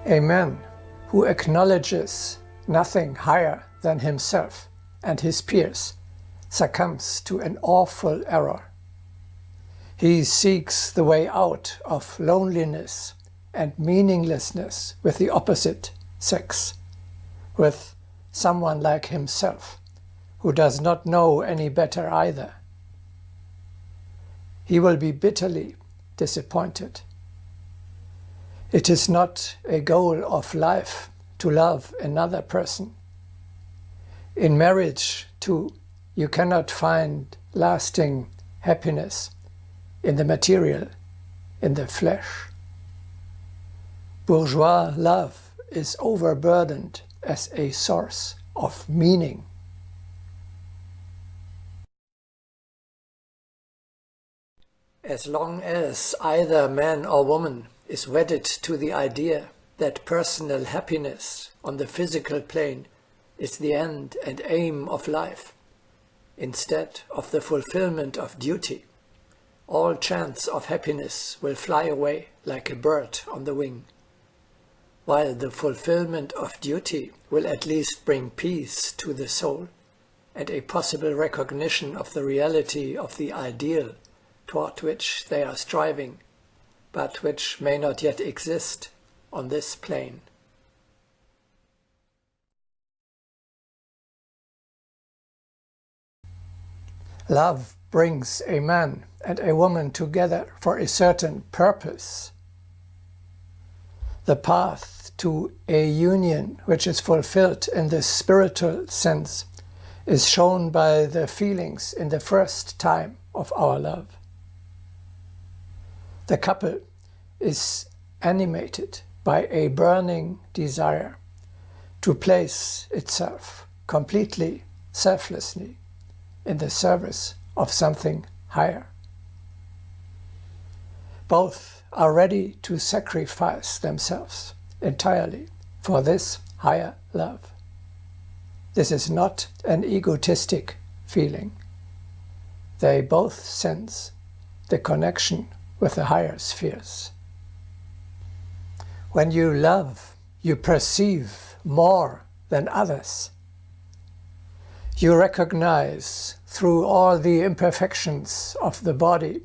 A man who acknowledges nothing higher than himself and his peers succumbs to an awful error. He seeks the way out of loneliness and meaninglessness with the opposite sex, with someone like himself, who does not know any better either. He will be bitterly disappointed. It is not a goal of life to love another person. In marriage, too, you cannot find lasting happiness in the material, in the flesh. Bourgeois love is overburdened as a source of meaning. As long as either man or woman is wedded to the idea that personal happiness on the physical plane is the end and aim of life, instead of the fulfillment of duty, all chance of happiness will fly away like a bird on the wing, while the fulfillment of duty will at least bring peace to the soul and a possible recognition of the reality of the ideal toward which they are striving, but which may not yet exist on this plane. Love brings a man and a woman together for a certain purpose. The path to a union which is fulfilled in the spiritual sense is shown by the feelings in the first time of our love. The couple is animated by a burning desire to place itself completely, selflessly, in the service of something higher. Both are ready to sacrifice themselves entirely for this higher love. This is not an egotistic feeling. They both sense the connection with the higher spheres. When you love, you perceive more than others. You recognize through all the imperfections of the body,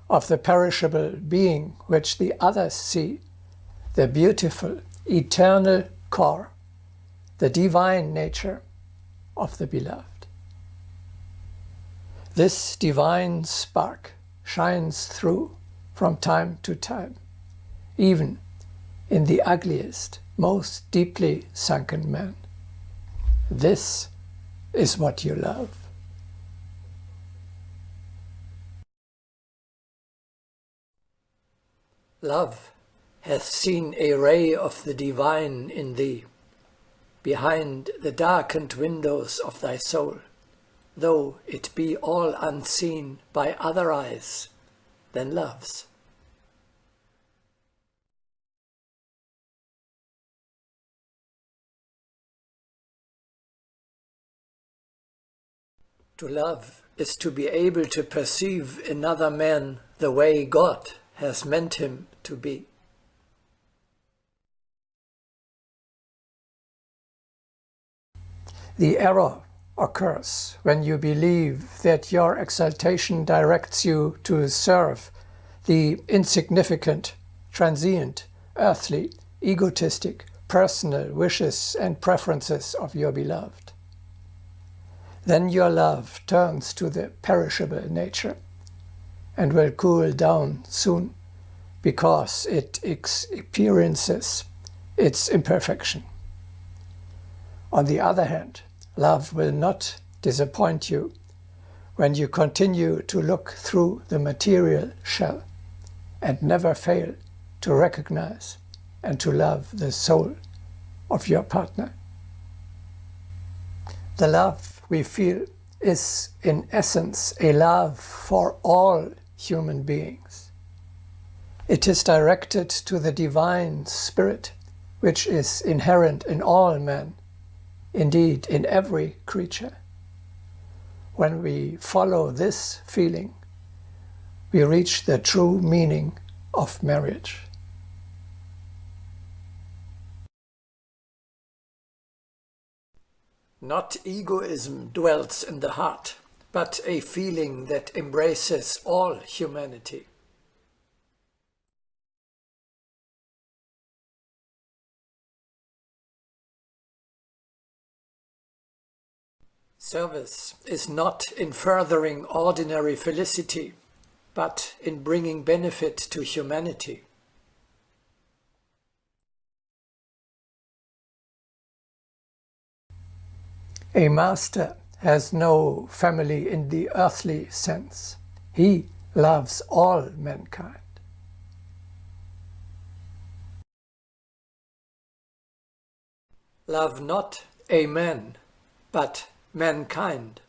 of the perishable being which the others see, the beautiful, eternal core, the divine nature of the beloved. This divine spark shines through from time to time, even in the ugliest, most deeply sunken man. This is what you love. Love hath seen a ray of the divine in thee, behind the darkened windows of thy soul, though it be all unseen by other eyes than love's. To love is to be able to perceive another man the way God has meant him to be. The error occurs when you believe that your exaltation directs you to serve the insignificant, transient, earthly, egotistic, personal wishes and preferences of your beloved. Then your love turns to the perishable nature and will cool down soon because it experiences its imperfection. On the other hand, love will not disappoint you when you continue to look through the material shell and never fail to recognize and to love the soul of your partner. The love we feel is in essence a love for all human beings. It is directed to the divine spirit which is inherent in all men, indeed in every creature. When we follow this feeling, we reach the true meaning of marriage. Not egoism dwells in the heart, but a feeling that embraces all humanity. Service is not in furthering ordinary felicity, but in bringing benefit to humanity. A master has no family in the earthly sense. He loves all mankind. Love not a man, but mankind.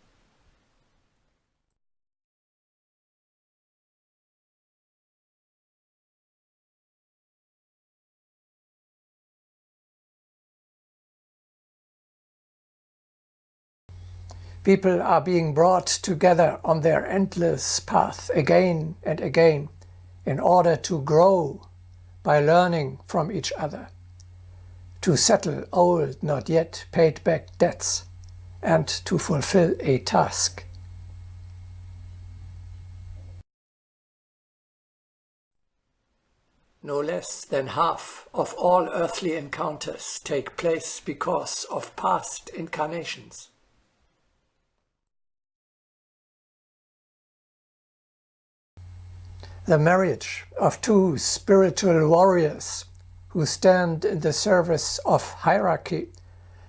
People are being brought together on their endless path again and again in order to grow by learning from each other, to settle old, not yet paid back debts, and to fulfill a task. No less than half of all earthly encounters take place because of past incarnations. The marriage of two spiritual warriors who stand in the service of hierarchy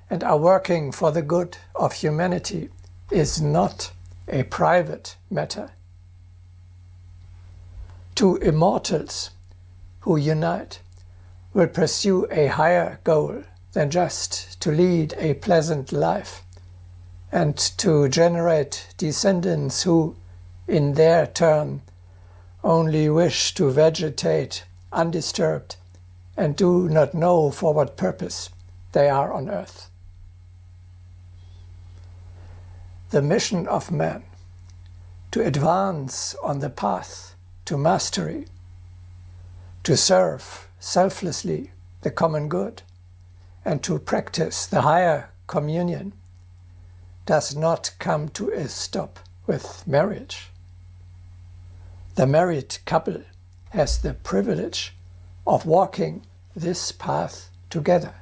and are working for the good of humanity is not a private matter. Two immortals who unite will pursue a higher goal than just to lead a pleasant life and to generate descendants who, in their turn, only wish to vegetate undisturbed and do not know for what purpose they are on earth. The mission of man, to advance on the path to mastery, to serve selflessly the common good, and to practice the higher communion, does not come to a stop with marriage. The married couple has the privilege of walking this path together.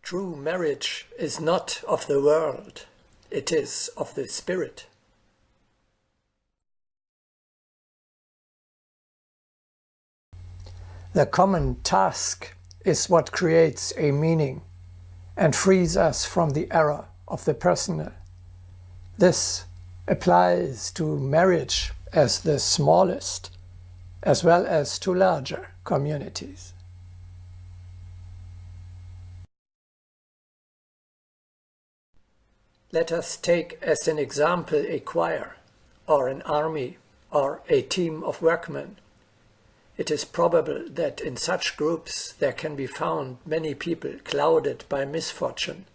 True marriage is not of the world, it is of the spirit. The common task is what creates a meaning and frees us from the error of the personal. This applies to marriage as the smallest, as well as to larger communities. Let us take as an example a choir, or an army, or a team of workmen. It is probable that in such groups there can be found many people clouded by misfortune,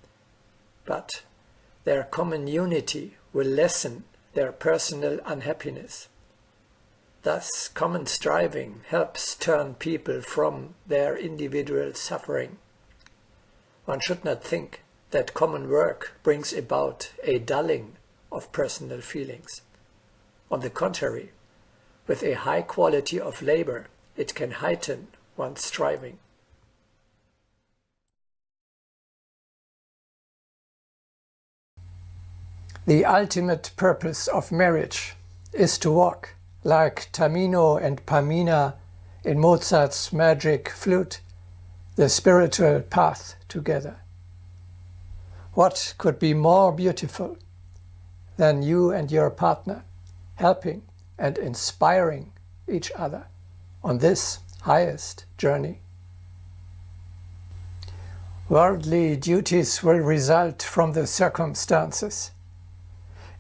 but their common unity will lessen their personal unhappiness. Thus, common striving helps turn people from their individual suffering. One should not think that common work brings about a dulling of personal feelings. On the contrary, with a high quality of labor, it can heighten one's striving. The ultimate purpose of marriage is to walk, like Tamino and Pamina in Mozart's Magic Flute, the spiritual path together. What could be more beautiful than you and your partner helping and inspiring each other on this highest journey? Worldly duties will result from the circumstances.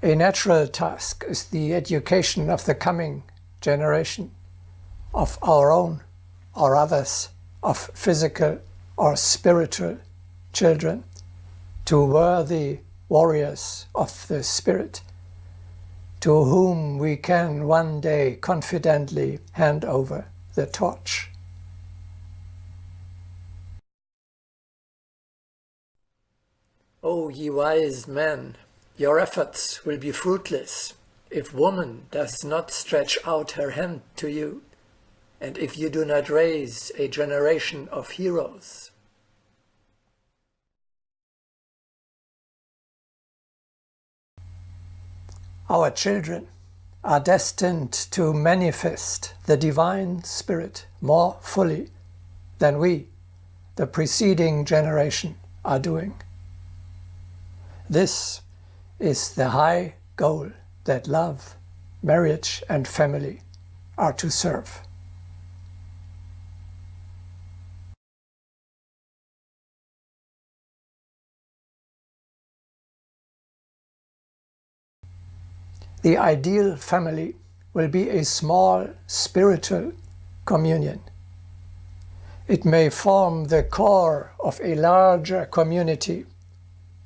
A natural task is the education of the coming generation, of our own or others, of physical or spiritual children, to worthy warriors of the Spirit, to whom we can one day confidently hand over the torch. O ye wise men, your efforts will be fruitless if woman does not stretch out her hand to you, and if you do not raise a generation of heroes. Our children are destined to manifest the divine spirit more fully than we, the preceding generation, are doing. This is the high goal that love, marriage and family are to serve. The ideal family will be a small spiritual communion. It may form the core of a larger community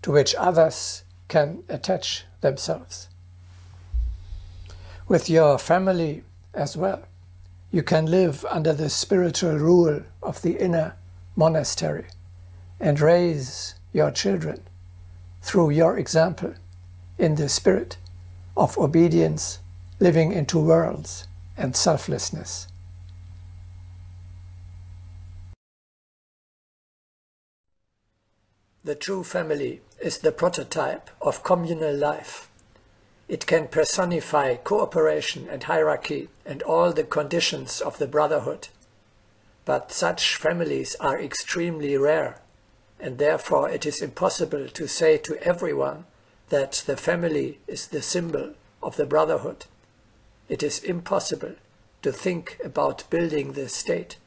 to which others can attach themselves. With your family as well, you can live under the spiritual rule of the inner monastery and raise your children through your example in the spirit of obedience, living in two worlds, and selflessness. The true family is the prototype of communal life. It can personify cooperation and hierarchy and all the conditions of the brotherhood. But such families are extremely rare, and therefore it is impossible to say to everyone that the family is the symbol of the brotherhood. It is impossible to think about building the state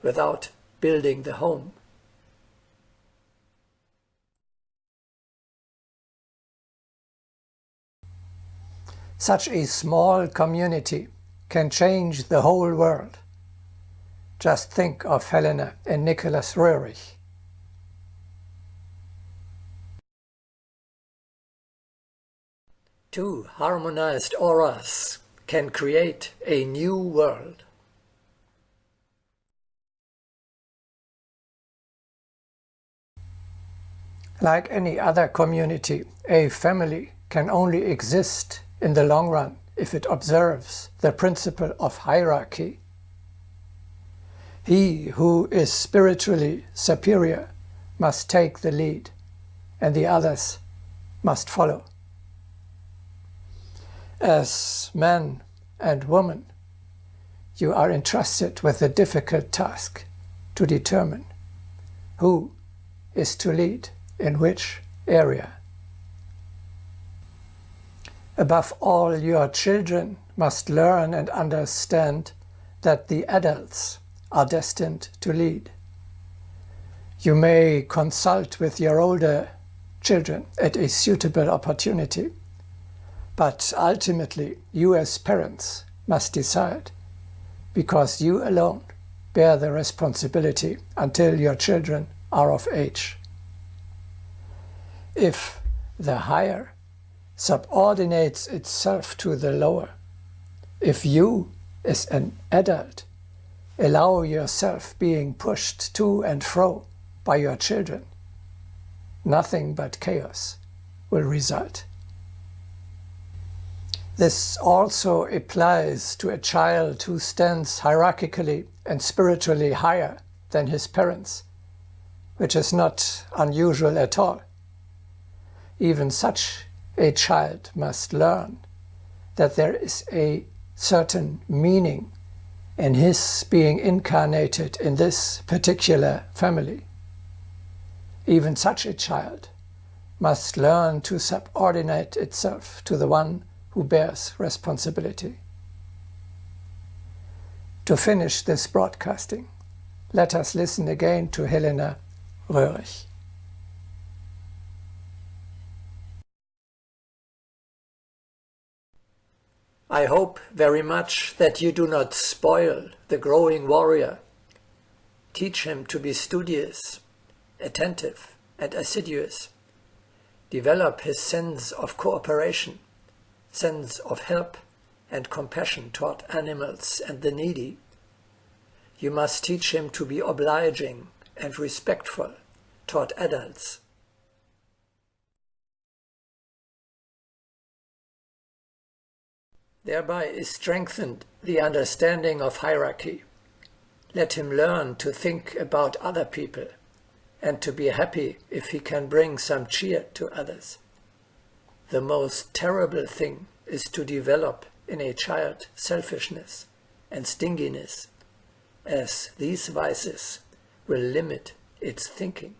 without building the home. Such a small community can change the whole world. Just think of Helena and Nicholas Roerich. Two harmonized auras can create a new world. Like any other community, a family can only exist in the long run if it observes the principle of hierarchy. He who is spiritually superior must take the lead, and the others must follow. As man and woman, you are entrusted with the difficult task to determine who is to lead in which area. Above all, your children must learn and understand that the adults are destined to lead. You may consult with your older children at a suitable opportunity, but ultimately you as parents must decide, because you alone bear the responsibility until your children are of age. If the higher subordinates itself to the lower, if you, as an adult, allow yourself being pushed to and fro by your children, nothing but chaos will result. This also applies to a child who stands hierarchically and spiritually higher than his parents, which is not unusual at all. Even such a child must learn that there is a certain meaning in his being incarnated in this particular family. Even such a child must learn to subordinate itself to the one who bears responsibility. To finish this broadcasting, let us listen again to Helena Roerich. I hope very much that you do not spoil the growing warrior. Teach him to be studious, attentive, and assiduous. Develop his sense of cooperation, sense of help and compassion toward animals and the needy. You must teach him to be obliging and respectful toward adults. Thereby is strengthened the understanding of hierarchy. Let him learn to think about other people and to be happy if he can bring some cheer to others. The most terrible thing is to develop in a child selfishness and stinginess, as these vices will limit its thinking.